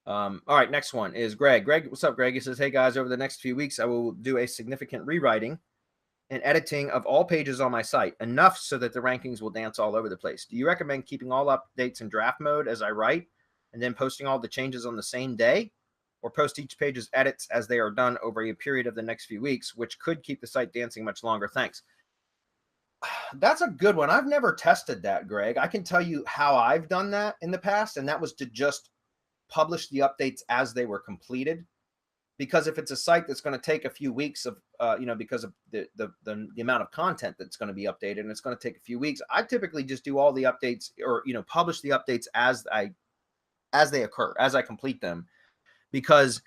All right, next one is Greg. Greg, what's up, Greg? He says, hey, guys, over the next few weeks, I will do a significant rewriting and editing of all pages on my site, enough so that the rankings will dance all over the place. Do you recommend keeping all updates in draft mode as I write and then posting all the changes on the same day, or post each page's edits as they are done over a period of the next few weeks, which could keep the site dancing much longer? Thanks. That's a good one. I've never tested that, Greg. I can tell you how I've done that in the past, and that was to just publish the updates as they were completed. Because if it's a site that's going to take a few weeks of, because of the amount of content that's going to be updated, and it's going to take a few weeks, I typically just do all the updates, or publish the updates as they occur, as I complete them. Because,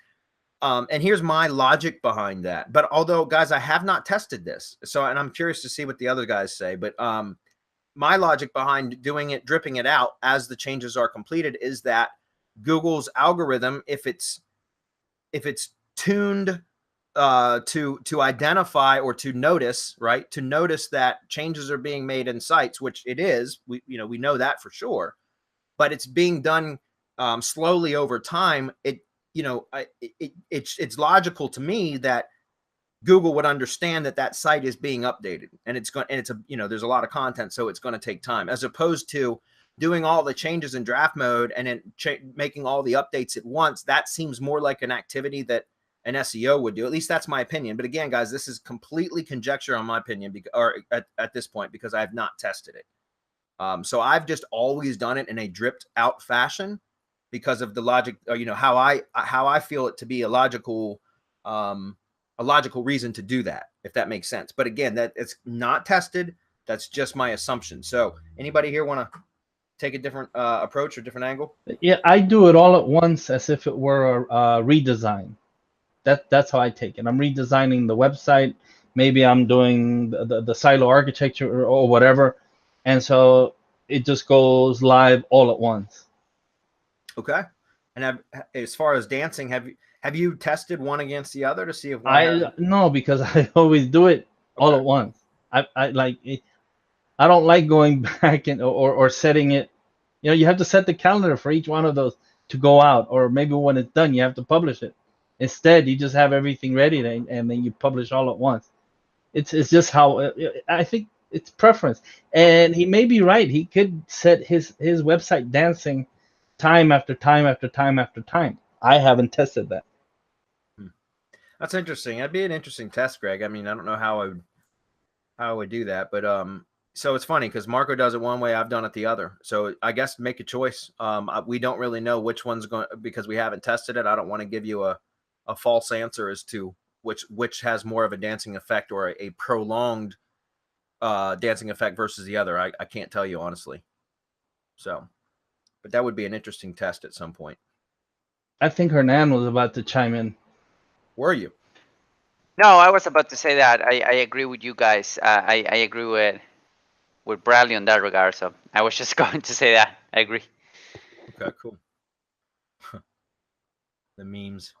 and here's my logic behind that. But although, guys, I have not tested this, and I'm curious to see what the other guys say. But my logic behind doing it, dripping it out as the changes are completed, is that Google's algorithm, if it's tuned to identify or to notice, right, to notice that changes are being made in sites, which it is, we know that for sure, but it's being done slowly over time. It's logical to me that Google would understand that site is being updated, and there's a lot of content, so it's going to take time, as opposed to doing all the changes in draft mode and then making all the updates at once. That seems more like an activity that an SEO would do. At least that's my opinion. But again, guys, this is completely conjecture on my opinion, at this point, because I have not tested it. So I've just always done it in a dripped out fashion because of the logic, how I feel it to be a logical reason to do that, if that makes sense. But again, that it's not tested. That's just my assumption. So anybody here want to take a different approach or different angle? Yeah, I do it all at once as if it were a redesign. That's how I take it. I'm redesigning the website. Maybe I'm doing the silo architecture or whatever, and so it just goes live all at once. Okay. And as far as dancing, have you tested one against the other to see if no, because I always do it all at once. I like it. I don't like going back or setting it. You have to set the calendar for each one of those to go out, or maybe when it's done, you have to publish it. Instead, you just have everything ready, and then you publish all at once. It's just how I think it's preference. And he may be right. He could set his website dancing time after time after time after time. I haven't tested that. That's interesting. That'd be an interesting test, Greg. I mean, I don't know how I would do that, but so it's funny because Marco does it one way, I've done it the other. So I guess make a choice. We don't really know which one's going, because we haven't tested it. I don't want to give you a false answer as to which has more of a dancing effect or a prolonged dancing effect versus the other. I can't tell you honestly. So, but that would be an interesting test at some point. I think Hernan was about to chime in. Were you? No, I was about to say that I agree with you guys. I agree with Bradley on that regard. So I was just going to say that. I agree. Okay, cool. The memes.